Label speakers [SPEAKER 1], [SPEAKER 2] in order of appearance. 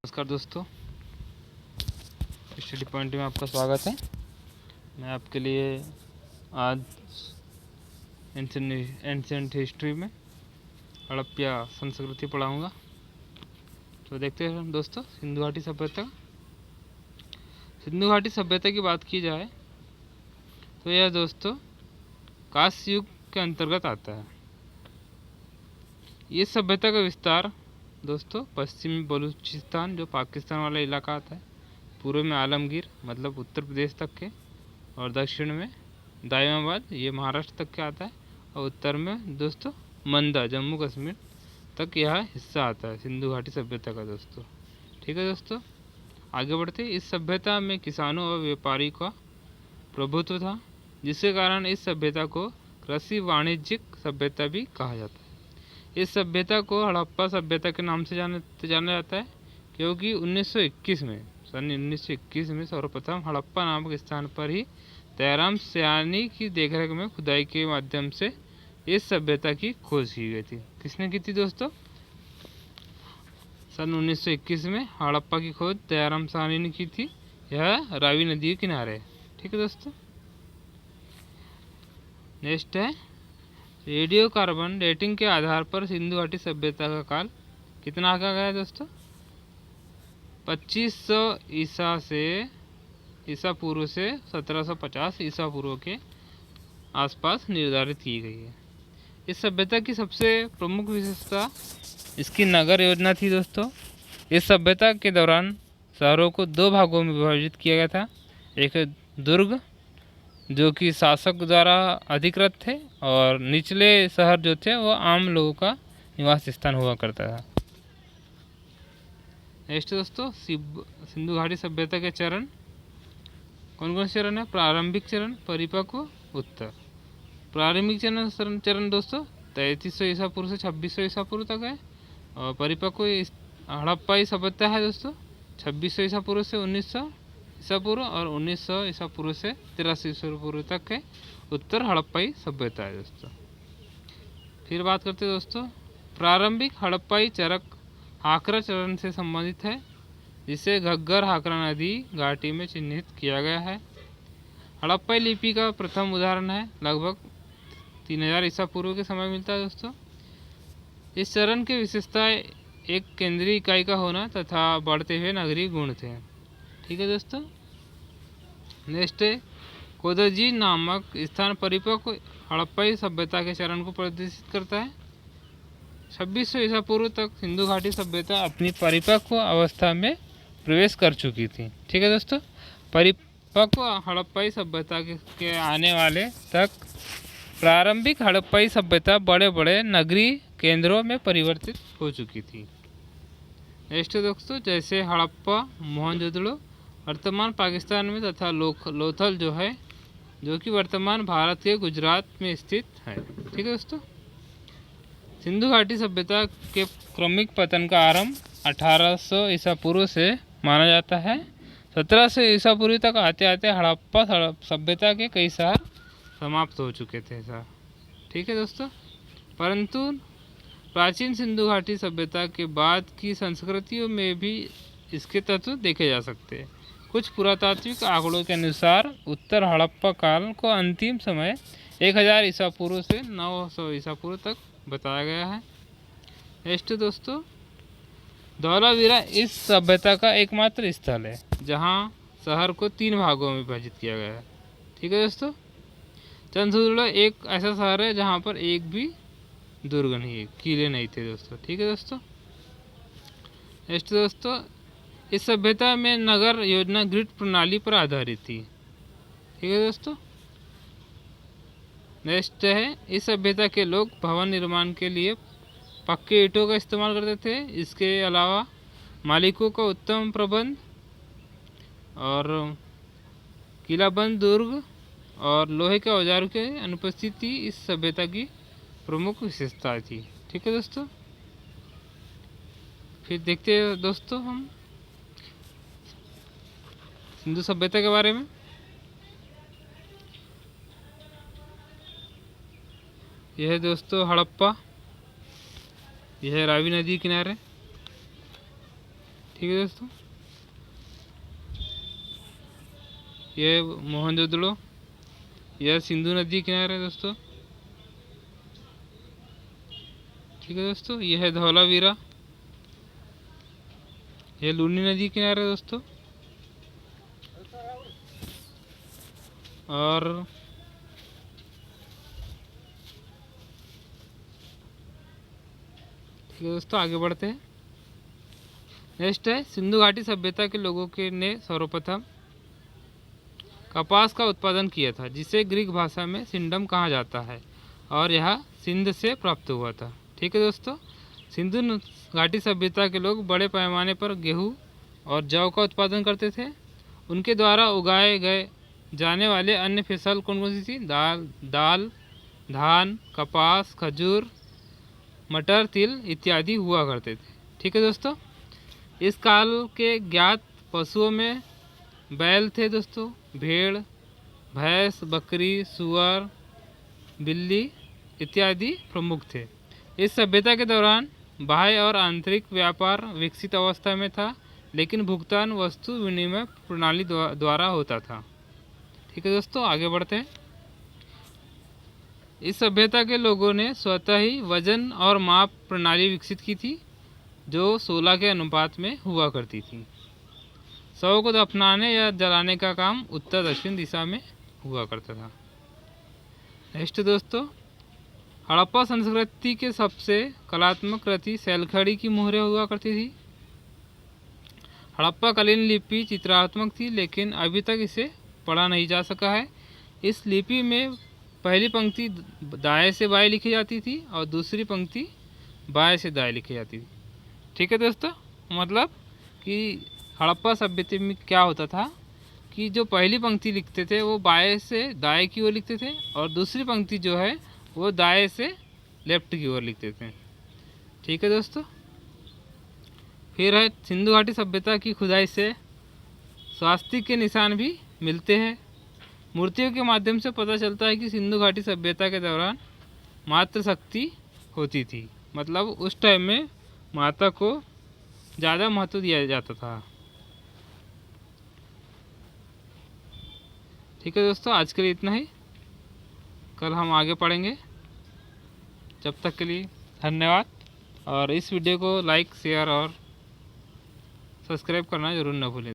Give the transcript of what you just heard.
[SPEAKER 1] नमस्कार दोस्तों, study point में आपका स्वागत है। मैं आपके लिए आज एंशिएंट हिस्ट्री में हड़प्पा संस्कृति पढ़ाऊंगा। तो देखते हैं दोस्तों, सिंधु घाटी सभ्यता। सिंधु घाटी सभ्यता की बात की जाए तो यह दोस्तों कांस्य युग के अंतर्गत आता है। ये सभ्यता का विस्तार दोस्तों पश्चिमी बलूचिस्तान, जो पाकिस्तान वाला इलाका आता है, पूर्व में आलमगीर मतलब उत्तर प्रदेश तक के, और दक्षिण में दायमाबाद ये महाराष्ट्र तक के आता है, और उत्तर में दोस्तों मंदा जम्मू कश्मीर तक यह हिस्सा आता है सिंधु घाटी सभ्यता का दोस्तों। ठीक है दोस्तों, आगे बढ़ते। इस सभ्यता में किसानों और व्यापारी का प्रभुत्व था, जिसके कारण इस सभ्यता को कृषि वाणिज्यिक सभ्यता भी कहा जाता है। इस सभ्यता को हड़प्पा सभ्यता के नाम से जाना जाता है, क्योंकि 1921 में सन 1921 में सर्वप्रथम हड़प्पा नामक स्थान पर ही दयाराम सयानी की देखरेख में खुदाई के माध्यम से इस सभ्यता की खोज की गई थी। किसने की थी दोस्तों? सन 1921 में हड़प्पा की खोज दयाराम सयानी ने की थी। यह रावी नदी के किनारे है। ठीक है दोस्तों, नेक्स्ट है रेडियो कार्बन डेटिंग के आधार पर सिंधु घाटी सभ्यता का काल कितना आंका गया है दोस्तों? 2500 ईसा पूर्व से 1750 ईसा पूर्व के आसपास निर्धारित की गई है। इस सभ्यता की सबसे प्रमुख विशेषता इसकी नगर योजना थी दोस्तों। इस सभ्यता के दौरान शहरों को दो भागों में विभाजित किया गया था। एक दुर्ग जो कि शासक द्वारा अधिकृत थे, और निचले शहर जो थे वो आम लोगों का निवास स्थान हुआ करता था। नेक्स्ट दोस्तों, सिंधु घाटी सभ्यता के चरण कौन कौन से चरण है? प्रारंभिक चरण, परिपक्व, उत्तर। प्रारंभिक चरण दोस्तों 3300 ईसा पूर्व से 2600 ईसा पूर्व तक है, और परिपक्व हड़प्पाई सभ्यता है दोस्तों 2600 ईसा पूर्व से 1900 ईसा पूर्व, और 1900 ईसा पूर्व से 8300 ईसा पूर्व तक है उत्तर हड़प्पाई सभ्यता है दोस्तों। फिर बात करते हैं दोस्तों, प्रारंभिक हड़प्पाई चरक हाकरा चरण से संबंधित है, जिसे घग्गर हाकरा नदी घाटी में चिन्हित किया गया है। हड़प्पाई लिपि का प्रथम उदाहरण है लगभग 3000 ईसा पूर्व के समय मिलता है दोस्तों। इस चरण की विशेषताएं एक केंद्रीय इकाई का होना तथा बढ़ते हुए नगरीय गुण थे। ठीक है दोस्तों, नेक्स्ट है कोदजी नामक स्थान परिपक्व हड़प्पाई सभ्यता के चरण को प्रदर्शित करता है। 2600 ईसा पूर्व तक सिंधु घाटी सभ्यता अपनी परिपक्व अवस्था में प्रवेश कर चुकी थी। ठीक है दोस्तों, परिपक्व हड़प्पाई सभ्यता के आने वाले तक प्रारंभिक हड़प्पाई सभ्यता बड़े बड़े नगरीय केंद्रों में परिवर्तित हो चुकी थी। नेक्स्ट दोस्तों, जैसे हड़प्पा, मोहनजोदड़ो वर्तमान पाकिस्तान में, तथा लोथल जो कि वर्तमान भारत के गुजरात में स्थित है। ठीक है दोस्तों, सिंधु घाटी सभ्यता के क्रमिक पतन का आरंभ 1800 ईसा पूर्व से माना जाता है। 1700 ईसा पूर्व तक आते आते हड़प्पा सभ्यता के कई शहर समाप्त हो चुके थे सर। ठीक है दोस्तों, परंतु प्राचीन सिंधु घाटी सभ्यता के बाद की संस्कृतियों में भी इसके तत्व देखे जा सकते हैं। कुछ पुरातात्विक आंकड़ों के अनुसार उत्तर हड़प्पा काल को अंतिम समय 1000 ईसा पूर्व से 900 ईसा पूर्व तक बताया गया है। नेक्स्ट दोस्तों, धौलावीरा इस सभ्यता का एकमात्र स्थल है जहां शहर को 3 भागों में विभाजित किया गया है। ठीक है दोस्तों, चंदसुदड़ो एक ऐसा शहर है जहां पर एक भी दुर्ग नहीं है, किले नहीं थे दोस्तों। ठीक है दोस्तों, नेक्स्ट दोस्तों, इस सभ्यता में नगर योजना ग्रिड प्रणाली पर आधारित थी। ठीक है दोस्तों, नेक्स्ट है इस सभ्यता के लोग भवन निर्माण के लिए पक्के ईंटों का इस्तेमाल करते थे। इसके अलावा मालिकों का उत्तम प्रबंध और किलाबंद दुर्ग और लोहे के औजारों की अनुपस्थिति इस सभ्यता की प्रमुख विशेषता थी। ठीक है दोस्तों, फिर देखते हैं दोस्तों हम सिंधु सभ्यता के बारे में। यह है दोस्तों हड़प्पा, यह है रावी नदी किनारे। ठीक है दोस्तों, ये मोहनजोदड़ो, यह सिंधु नदी किनारे है दोस्तों। ठीक है दोस्तों, यह है धौलावीरा, यह लूनी नदी किनारे है दोस्तों। और ठीक है दोस्तों, आगे बढ़ते हैं। नेक्स्ट है, सिंधु घाटी सभ्यता के लोगों के ने सर्वप्रथम कपास का उत्पादन किया था, जिसे ग्रीक भाषा में सिंडम कहा जाता है, और यह सिंध से प्राप्त हुआ था। ठीक है दोस्तों, सिंधु घाटी सभ्यता के लोग बड़े पैमाने पर गेहूं और जौ का उत्पादन करते थे। उनके द्वारा उगाए गए जाने वाले अन्य फसल कौन कौन सी थी? दाल, धान, कपास, खजूर, मटर, तिल इत्यादि हुआ करते थे। ठीक है दोस्तों, इस काल के ज्ञात पशुओं में बैल थे दोस्तों, भेड़, भैंस, बकरी, सुअर, बिल्ली इत्यादि प्रमुख थे। इस सभ्यता के दौरान बाह्य और आंतरिक व्यापार विकसित अवस्था में था, लेकिन भुगतान वस्तु विनिमय प्रणाली द्वारा होता था। ठीक है दोस्तों, आगे बढ़ते हैं। इस सभ्यता के लोगों ने स्वतः ही वजन और माप प्रणाली विकसित की थी, जो 16 के अनुपात में हुआ करती थी। शव को दफनाने या जलाने का काम उत्तर दक्षिण दिशा में हुआ करता था। नेक्स्ट दोस्तों, हड़प्पा संस्कृति के सबसे कलात्मक कृति सैलखड़ी की मुहरें हुआ करती थी। हड़प्पा कालीन लिपि चित्रात्मक थी, लेकिन अभी तक इसे पढ़ा नहीं जा सका है। इस लिपि में पहली पंक्ति दाएं से बाएं लिखी जाती थी और दूसरी पंक्ति बाएं से दाएं लिखी जाती थी। ठीक है दोस्तों, मतलब कि हड़प्पा सभ्यता में क्या होता था कि जो पहली पंक्ति लिखते थे वो बाएं से दाएं की ओर लिखते थे, और दूसरी पंक्ति जो है वो दाएं से लेफ्ट की ओर लिखते थे। ठीक है दोस्तों, फिर है सिंधु घाटी सभ्यता की खुदाई से स्वास्तिक के निशान भी मिलते हैं। मूर्तियों के माध्यम से पता चलता है कि सिंधु घाटी सभ्यता के दौरान मातृशक्ति होती थी, मतलब उस टाइम में माता को ज़्यादा महत्व दिया जाता था। ठीक है दोस्तों, आज के लिए इतना ही, कल हम आगे पढ़ेंगे। जब तक के लिए धन्यवाद, और इस वीडियो को लाइक, शेयर और सब्सक्राइब करना ज़रूर न भूलें।